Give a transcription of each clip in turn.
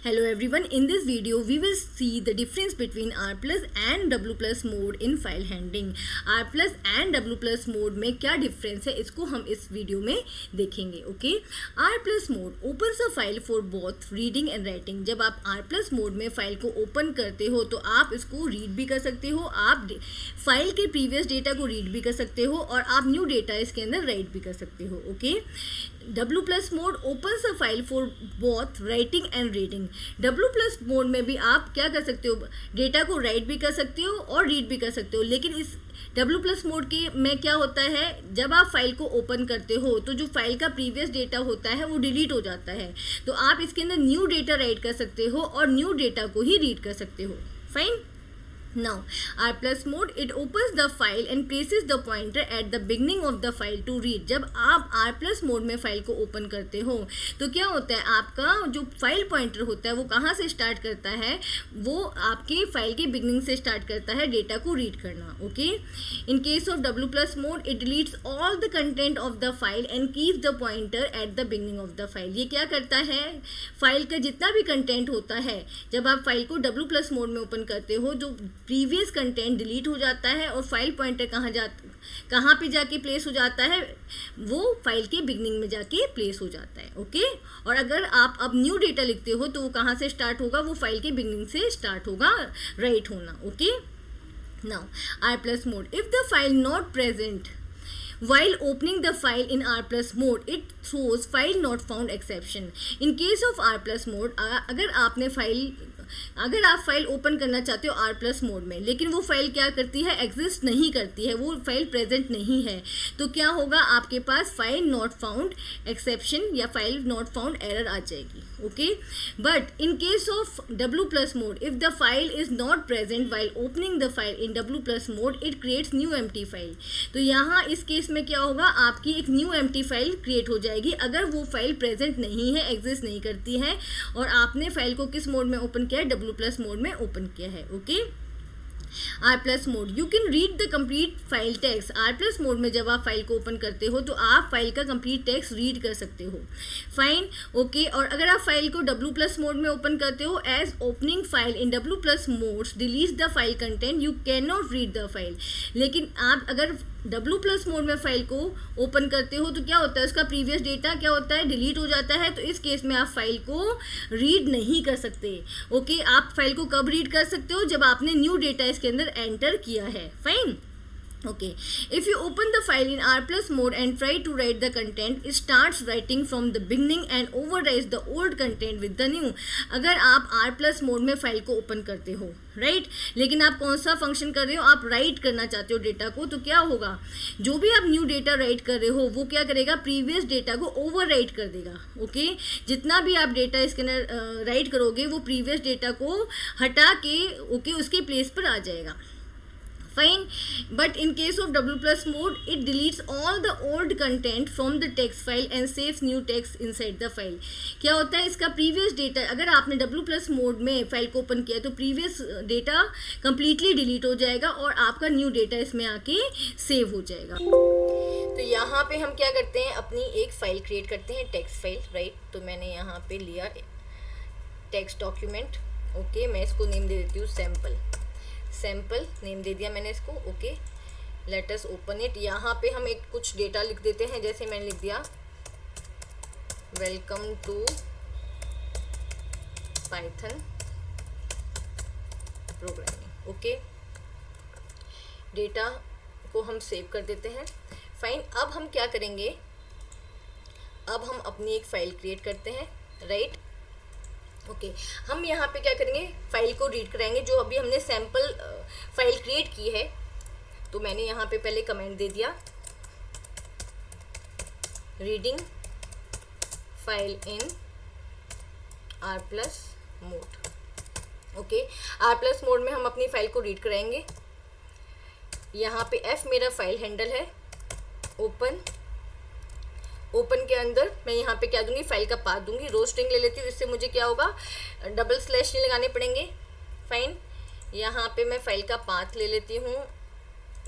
Hello everyone, in this video we will see the difference between R plus and W plus mode in file handling. R plus and W plus mode में क्या difference है इसको हम इस video में देखेंगे. Okay, R plus mode opens a file for both reading and writing. जब आप R plus mode में फाइल को ओपन करते हो तो आप इसको रीड भी कर सकते हो, आप फाइल के प्रीवियस डेटा को रीड भी कर सकते हो और आप न्यू डेटा इसके अंदर राइट भी कर सकते हो. Okay, W plus mode opens a file for both writing and reading. W plus mode में भी आप क्या कर सकते हो, डेटा को राइट भी कर सकते हो और रीड भी कर सकते हो. लेकिन इस W plus मोड के में क्या होता है, जब आप फाइल को ओपन करते हो तो जो फाइल का प्रीवियस डेटा होता है वो डिलीट हो जाता है. तो आप इसके अंदर न्यू डेटा राइट कर सकते हो और न्यू डेटा को ही रीड कर सकते हो. Fine. Now, R plus mode, it opens the file and places the pointer at the beginning of the file to read. जब आप R plus mode में फाइल को ओपन करते हो तो क्या होता है, आपका जो फाइल पॉइंटर होता है वो कहाँ से स्टार्ट करता है, वो आपके फाइल के बिगनिंग से स्टार्ट करता है डेटा को रीड करना. Okay, in case of W plus mode, it deletes all the content of the file and keeps the pointer at the beginning of the file. ये क्या करता है, फाइल का जितना भी कंटेंट होता है, जब आप फाइल को W plus मोड में ओपन करते हो जो प्रीवियस कंटेंट डिलीट हो जाता है और फाइल पॉइंटर कहाँ पे जाके प्लेस हो जाता है, वो फाइल के बिगनिंग में जाके प्लेस हो जाता है. ओके, और अगर आप अब न्यू डेटा लिखते हो तो वो कहाँ से स्टार्ट होगा, वो फाइल के बिगनिंग से स्टार्ट होगा राइट होना. Okay, now R plus mode, if the file not present while opening the file in R plus mode, it throws file not found exception. In case of R plus mode, अगर आप file open करना चाहते हो R plus mode में, लेकिन वो file क्या करती है, एग्जिस्ट नहीं करती है, वो फाइल प्रेजेंट नहीं है, तो क्या होगा, आपके पास फाइल नॉट फाउंड एक्सेप्शन या फाइल नॉट फाउंड एरर आ जाएगी. Okay, but in case of W plus mode, if the file is not present while opening the file in W plus mode, it creates new empty file. तो यहाँ इस case में क्या होगा, आपकी एक new empty file create हो जाएगी अगर वो फाइल प्रेजेंट नहीं है, एग्जिस्ट नहीं करती है और आपने फाइल को किस मोड में ओपन किया है, W plus मोड में ओपन किया है. Okay, R plus mode, you can read the complete file text. R plus mode में जब आप फाइल को ओपन करते हो तो आप फाइल का कंप्लीट टेक्स्ट रीड कर सकते हो. फाइन. ओके, और अगर आप फाइल को W plus मोड में ओपन करते हो, as opening file in W plus modes delete the file content, you can not read the file. लेकिन आप अगर W plus मोड में फाइल को ओपन करते हो तो क्या होता है, उसका प्रीवियस डेटा क्या होता है, डिलीट हो जाता है. तो इस केस में आप फाइल को रीड नहीं कर सकते. ओके, आप फाइल को कब रीड कर सकते हो, जब आपने न्यू डेटा इसके अंदर एंटर किया है. Fine. Okay, if you open the file in R plus mode and try to write the content, it starts writing from the beginning and overrides the old content with the new. अगर आप R plus mode में file को open करते हो, right, लेकिन आप कौन सा फंक्शन कर रहे हो, आप राइट करना चाहते हो डेटा को, तो क्या होगा, जो भी आप न्यू डेटा राइट कर रहे हो वो क्या करेगा, प्रीवियस डेटा को ओवर राइट कर देगा. ओके, जितना भी आप डेटा इसके अंदर राइट करोगे वो प्रीवियस डेटा को हटा के ओके उसके प्लेस पर आ जाएगा. Fine, but in case of W plus mode, it deletes all the old content from the text file and saves new text inside the file. क्या होता है, इसका प्रीवियस डेटा, अगर आपने W plus मोड में file को open किया तो प्रीवियस डेटा कम्प्लीटली डिलीट हो जाएगा और आपका न्यू डेटा इसमें आके सेव हो जाएगा. तो यहाँ पे हम क्या करते हैं, अपनी एक फाइल क्रिएट करते हैं, टेक्स्ट फाइल, राइट. तो मैंने यहाँ पे लिया टेक्स्ट डॉक्यूमेंट. ओके, मैं इसको नेम दे देती हूँ सैम्पल नेम दे दिया मैंने इसको. Okay, let us open it. यहाँ पे हम एक कुछ डेटा लिख देते हैं, जैसे मैंने लिख दिया welcome to Python programming. Okay, data को हम सेव कर देते हैं. फाइन. अब हम क्या करेंगे, अब हम अपनी एक फाइल क्रिएट करते हैं, राइट. ओके, हम यहाँ पे क्या करेंगे, फाइल को रीड कराएंगे, जो अभी हमने सैम्पल फाइल क्रिएट की है. तो मैंने यहाँ पे पहले कमेंट दे दिया, reading file in R plus mode. Okay, R plus mode में हम अपनी फाइल को रीड कराएंगे. यहाँ पे F मेरा फाइल हैंडल है. ओपन के अंदर मैं यहाँ पे क्या दूंगी, फाइल का पाथ दूंगी. रो स्ट्रिंग ले लेती हूँ, इससे मुझे क्या होगा, डबल स्लैश नहीं लगाने पड़ेंगे. फाइन. यहाँ पे मैं फाइल का पाथ ले लेती हूँ.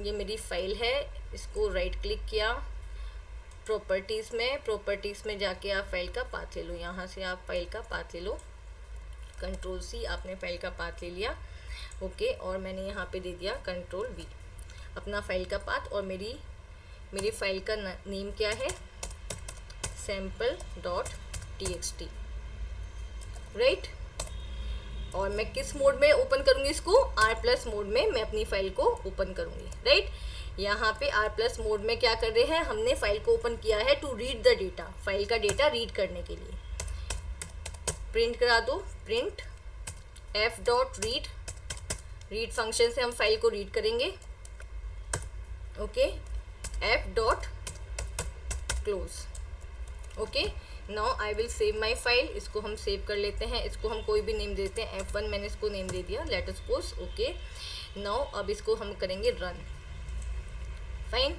ये मेरी फाइल है, इसको राइट क्लिक किया, प्रॉपर्टीज़ में जाके आप फाइल का पाथ ले लो. यहाँ से आप फाइल का पाथ ले लो. कंट्रोल सी, आपने फाइल का पाथ ले लिया, ओके, और मैंने यहाँ पे दे दिया कंट्रोल वी, अपना फाइल का पाथ, और मेरी फाइल का नेम क्या है, sample.txt, राइट। और मैं किस मोड में ओपन करूंगी इसको, R+ मोड में मैं अपनी फाइल को ओपन करूंगी, राइट। यहाँ पे R+ मोड में क्या कर रहे हैं, हमने फाइल को ओपन किया है to read the data, file का डेटा रीड करने के लिए। प्रिंट करा दो, प्रिंट f.read, रीड फंक्शन से हम फाइल को रीड करेंगे, okay, f.close, okay. Now I will save my file, इसको हम सेव कर लेते हैं, इसको हम कोई भी नेम देते हैं, F1 मैंने इसको नेम दे दिया, let us suppose, okay. Now अब इसको हम करेंगे रन, फाइन।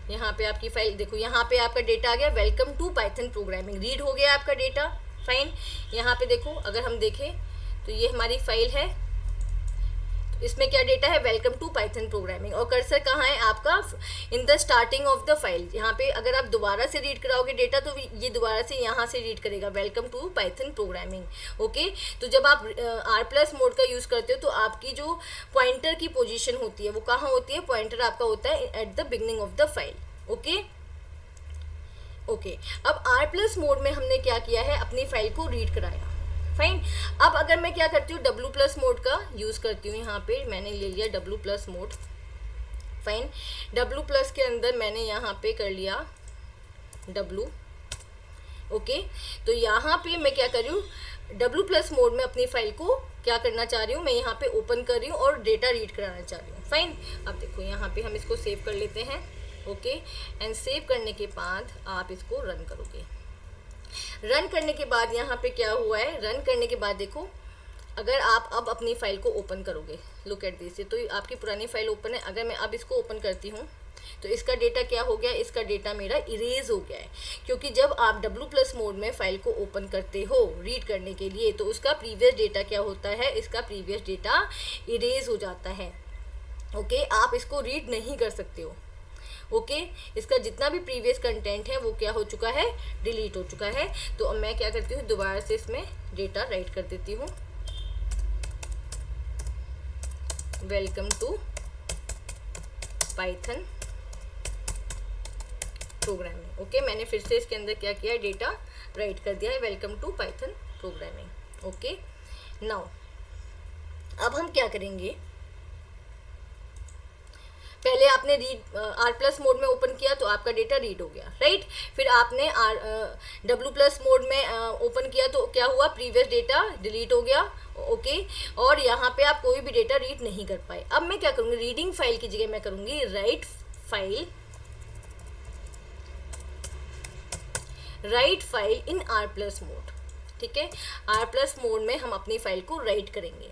यहाँ पे आपकी फाइल देखो, यहाँ पे आपका डेटा आ गया, welcome to Python programming, read हो गया आपका डेटा, फाइन। यहाँ पे देखो, अगर हम देखें तो ये हमारी फाइल है, इसमें क्या डेटा है, वेलकम टू पाइथन प्रोग्रामिंग, और कर्सर कहाँ है आपका, in the starting of the file. यहाँ पे अगर आप दोबारा से रीड कराओगे डेटा तो ये दोबारा से यहाँ से रीड करेगा, welcome to Python programming, okay. तो जब आप R+ मोड का यूज़ करते हो तो आपकी जो पॉइंटर की पोजीशन होती है वो कहाँ होती है, पॉइंटर आपका होता है at the beginning of the file, okay, okay. अब R+ मोड में हमने क्या किया है, अपनी फाइल को रीड कराया, फाइन। अब अगर मैं क्या करती हूँ, W+ मोड का यूज़ करती हूँ, यहाँ पे मैंने ले लिया W+ मोड, फाइन। W+ के अंदर मैंने यहाँ पे कर लिया W, ओके। तो यहाँ पे मैं क्या कर रही हूँ, W+ मोड में अपनी फाइल को क्या करना चाह रही हूँ, मैं यहाँ पे ओपन कर रही हूँ और डेटा रीड कराना चाह रही हूँ, फाइन। अब देखो यहाँ पे हम इसको सेव कर लेते हैं, ओके, एंड सेव करने के बाद आप इसको रन करोगे। रन करने के बाद यहाँ पे क्या हुआ है, रन करने के बाद देखो, अगर आप अब अपनी फाइल को ओपन करोगे, लुक एट दिस, तो आपकी पुरानी फाइल ओपन है, अगर मैं अब इसको ओपन करती हूँ तो इसका डेटा क्या हो गया, इसका डेटा मेरा इरेज हो गया है, क्योंकि जब आप W+ मोड में फाइल को ओपन करते हो रीड करने के लिए तो उसका प्रीवियस डेटा क्या होता है, इसका प्रीवियस डेटा इरेज हो जाता है, ओके। आप इसको रीड नहीं कर सकते हो, ओके। इसका जितना भी प्रीवियस कंटेंट है वो क्या हो चुका है, डिलीट हो चुका है। तो अब मैं क्या करती हूँ, दोबारा से इसमें डेटा राइट कर देती हूँ, welcome to Python programming, okay. मैंने फिर से इसके अंदर क्या किया है, डेटा राइट कर दिया है, welcome to Python programming, okay. Now अब हम क्या करेंगे, पहले आपने R+ मोड में ओपन किया तो आपका डेटा रीड हो गया, राइट। फिर आपने W+ मोड में ओपन किया तो क्या हुआ, प्रीवियस डेटा डिलीट हो गया, ओके। और यहाँ पे आप कोई भी डेटा रीड नहीं कर पाए। अब मैं क्या करूँगी, रीडिंग फाइल की जगह मैं करूँगी write file in R+ mode, ठीक है। R+ मोड में हम अपनी फाइल को राइट करेंगे,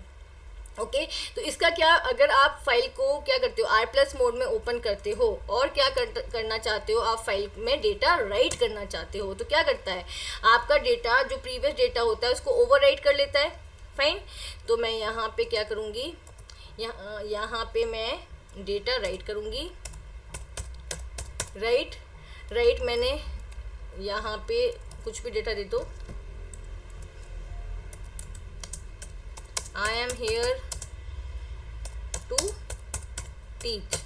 ओके। तो इसका क्या, अगर आप फाइल को क्या करते हो, R+ मोड में ओपन करते हो और क्या करना चाहते हो, आप फाइल में डेटा राइट करना चाहते हो, तो क्या करता है, आपका डेटा जो प्रीवियस डेटा होता है उसको ओवरराइट कर लेता है, फाइन। तो मैं यहाँ पे क्या करूँगी, यहाँ पे मैं डेटा राइट करूँगी, राइट मैंने यहाँ पे कुछ भी डेटा दे दो, I am here to teach,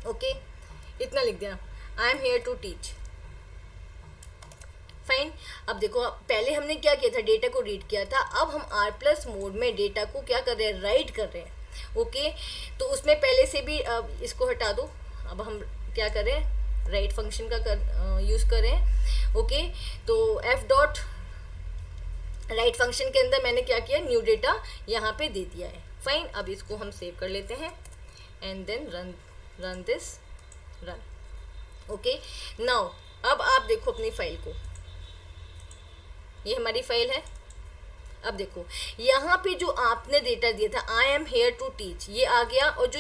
okay, इतना लिख दिया, I am here to teach, fine. अब देखो, पहले हमने क्या किया था, डेटा को रीड किया था, अब हम R+ मोड में डेटा को क्या कर रहे हैं, राइट कर रहे हैं, ओके। तो उसमें पहले से भी इसको हटा दो, अब हम क्या करें, राइट फंक्शन का यूज़ करें, ओके। तो राइट फंक्शन के अंदर मैंने क्या किया, न्यू डेटा यहाँ पे दे दिया है, फाइन। अब इसको हम सेव कर लेते हैं and then run this, okay. Now अब आप देखो अपनी फाइल को, ये हमारी फाइल है। अब देखो यहाँ पे जो आपने डेटा दिया था, I am here to teach, ये आ गया, और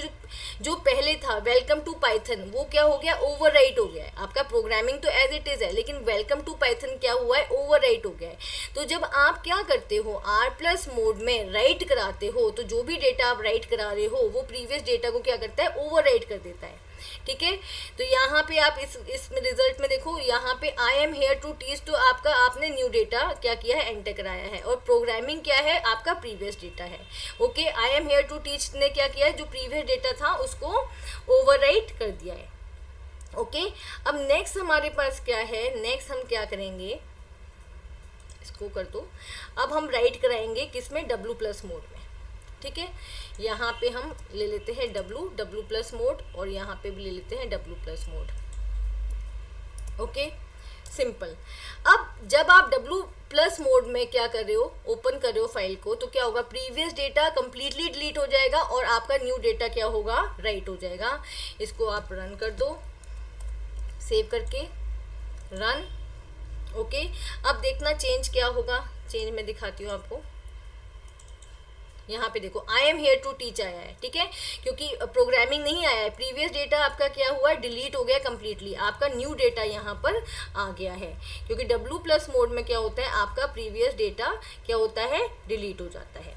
जो पहले था वेलकम टू पाइथन, वो क्या हो गया, ओवरराइट हो गया है। आपका प्रोग्रामिंग तो एज इट इज़ है, लेकिन वेलकम टू पाइथन क्या हुआ है, ओवरराइट हो गया है। तो जब आप क्या करते हो, R+ मोड में राइट कराते हो, तो जो भी डेटा आप राइट करा रहे हो वो प्रीवियस डेटा को क्या करता है, ओवरराइट कर देता है। ठीक है। तो यहाँ पे आप इस रिजल्ट में देखो, यहाँ पे I am here to teach, तो आपका आपने न्यू डेटा क्या किया है, एंटर कराया है, और प्रोग्रामिंग क्या है, आपका प्रीवियस डेटा है। Okay, I am here to teach ने क्या किया है, जो प्रीवियस डेटा था उसको ओवरराइट कर दिया है। ओके, अब नेक्स्ट हमारे पास क्या है, नेक्स्ट हम क्या करेंगे, इसको कर दो। अब हम राइट कराएंगे किसमें, डब्ल्यू प्लस मोड में। ठीक है, यहाँ पे हम ले लेते हैं डब्ल्यू प्लस मोड, और यहाँ पे भी ले लेते हैं W plus mode. Okay, simple. अब जब आप डब्ल्यू प्लस मोड में क्या कर रहे हो, ओपन कर रहे हो फाइल को, तो क्या होगा, प्रीवियस डेटा कंप्लीटली डिलीट हो जाएगा और आपका न्यू डेटा क्या होगा, राइट हो जाएगा। इसको आप रन कर दो, सेव करके रन। ओके, अब देखना चेंज क्या होगा, चेंज मैं दिखाती हूँ आपको। यहाँ पे देखो I am here to teach आया है, ठीक है, क्योंकि प्रोग्रामिंग नहीं आया है, प्रीवियस डेटा आपका क्या हुआ, डिलीट हो गया कंप्लीटली, आपका न्यू डेटा यहाँ पर आ गया है। क्योंकि डब्ल्यू प्लस मोड में क्या होता है, आपका प्रीवियस डेटा क्या होता है, डिलीट हो जाता है।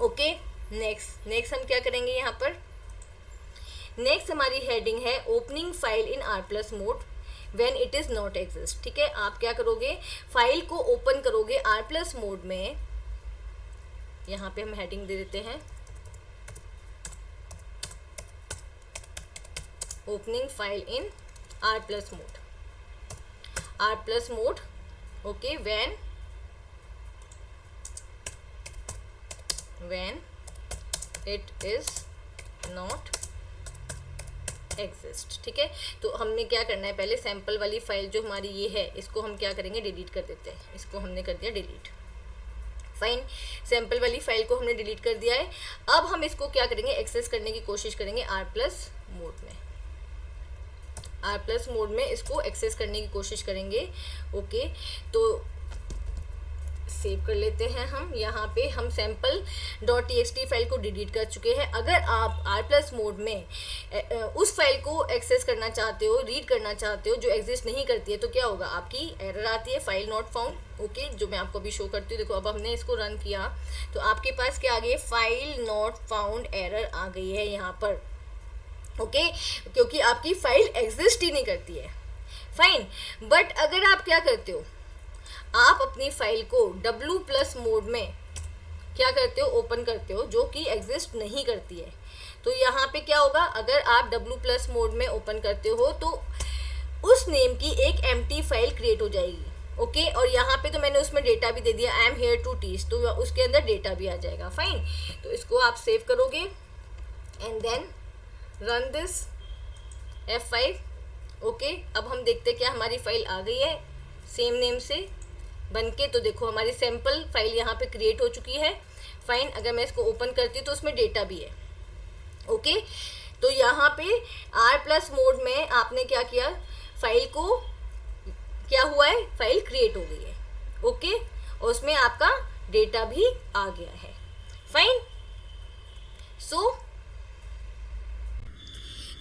ओके, नेक्स्ट हम क्या करेंगे यहाँ पर, नेक्स्ट हमारी हेडिंग है opening file in R plus mode when it is not exist. ठीक है, आप क्या करोगे, फाइल को ओपन करोगे आर प्लस मोड में। यहाँ पे हम हेडिंग दे देते हैं opening file in R plus mode. Okay, when it is not exist. ठीक है, तो हमने क्या करना है, पहले सैंपल वाली फाइल जो हमारी ये है, इसको हम क्या करेंगे, डिलीट कर देते हैं। इसको हमने कर दिया डिलीट, फाइन, सैंपल वाली फाइल को हमने डिलीट कर दिया है। अब हम इसको क्या करेंगे, एक्सेस करने की कोशिश करेंगे आर प्लस मोड में इसको एक्सेस करने की कोशिश करेंगे। ओके, तो सेव कर लेते हैं हम। यहाँ पे हम sample.txt फाइल को डिलीट कर चुके हैं। अगर आप आर प्लस मोड में उस फाइल को एक्सेस करना चाहते हो, रीड करना चाहते हो, जो एग्जिस्ट नहीं करती है, तो क्या होगा, आपकी एरर आती है, फाइल नॉट फाउंड। ओके, जो मैं आपको अभी शो करती हूँ, देखो अब हमने इसको रन किया तो आपके पास क्या आ गई है, फाइल नॉट फाउंड एरर आ गई है यहाँ पर। ओके, क्योंकि आपकी फाइल एग्जिस्ट ही नहीं करती है। फाइन, बट अगर आप क्या करते हो, आप अपनी फाइल को डब्ल्यू प्लस मोड में क्या करते हो, ओपन करते हो, जो कि एग्जिस्ट नहीं करती है, तो यहाँ पे क्या होगा, अगर आप डब्ल्यू प्लस मोड में ओपन करते हो तो उस नेम की एक एम्प्टी फाइल क्रिएट हो जाएगी। ओके, और यहाँ पे तो मैंने उसमें डेटा भी दे दिया, I am here to teach, तो उसके अंदर डेटा भी आ जाएगा। फाइन, तो इसको आप सेव करोगे and then run this F5। Okay, अब हम देखते हैं क्या हमारी फाइल आ गई है सेम नेम से बनके। तो देखो हमारी सैंपल फाइल यहाँ पे क्रिएट हो चुकी है। फाइन, अगर मैं इसको ओपन करती हूँ तो उसमें डेटा भी है। ओके, तो यहाँ पे आर प्लस मोड में आपने क्या किया, फाइल को क्या हुआ है, फाइल क्रिएट हो गई है। ओके, और उसमें आपका डेटा भी आ गया है। फाइन, सो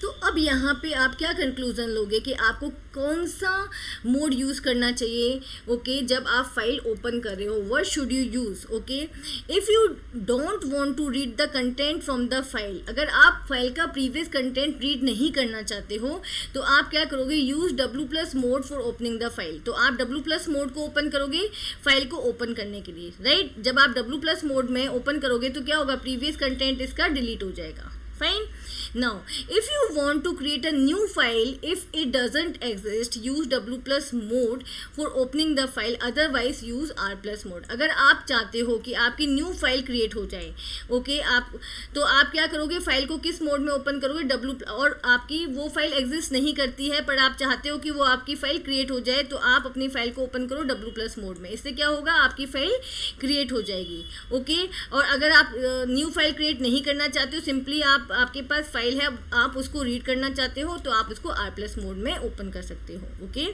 तो अब यहाँ पे आप क्या कंक्लूजन लोगे कि आपको कौन सा मोड यूज़ करना चाहिए। ओके, जब आप फाइल ओपन कर रहे हो, what should you use. Okay, if you don't want to read the content from the file, अगर आप फाइल का प्रीवियस कंटेंट रीड नहीं करना चाहते हो तो आप क्या करोगे, use W plus mode for opening the file. तो आप डब्ल्यू प्लस मोड को ओपन करोगे फाइल को ओपन करने के लिए, राइट। जब आप डब्ल्यू प्लस मोड में ओपन करोगे तो क्या होगा, प्रीवियस कंटेंट इसका डिलीट हो जाएगा। Fine. Now, if you want to create a new file, if it doesn't exist, use W plus mode for opening the file. Otherwise, use R plus mode. अगर आप चाहते हो कि आपकी न्यू फाइल क्रिएट हो जाए, ओके, तो आप क्या करोगे, फाइल को किस मोड में ओपन करोगे, W, और आपकी वो फाइल एग्जिस्ट नहीं करती है पर आप चाहते हो कि वो आपकी फाइल क्रिएट हो जाए, तो आप अपनी फाइल को ओपन करो W plus मोड में। इससे क्या होगा, आपकी फाइल क्रिएट हो जाएगी। ओके, और अगर आप न्यू फाइल क्रिएट नहीं करना चाहते हो, सिंपली आपके पास फाइल है, आप उसको रीड करना चाहते हो, तो आप उसको आर प्लस मोड में ओपन कर सकते हो। Okay,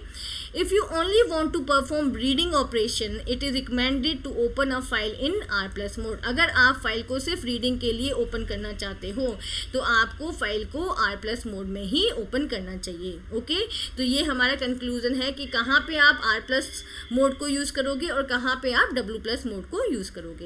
if you only want to perform reading operation, it is recommended to open a file in R plus mode. अगर आप फाइल को सिर्फ रीडिंग के लिए ओपन करना चाहते हो तो आपको फाइल को आर प्लस मोड में ही ओपन करना चाहिए। ओके, तो ये हमारा कंक्लूजन है कि कहाँ पे आप आर प्लस मोड को यूज़ करोगे और कहाँ पे आप डब्ल्यू प्लस मोड को यूज़ करोगे।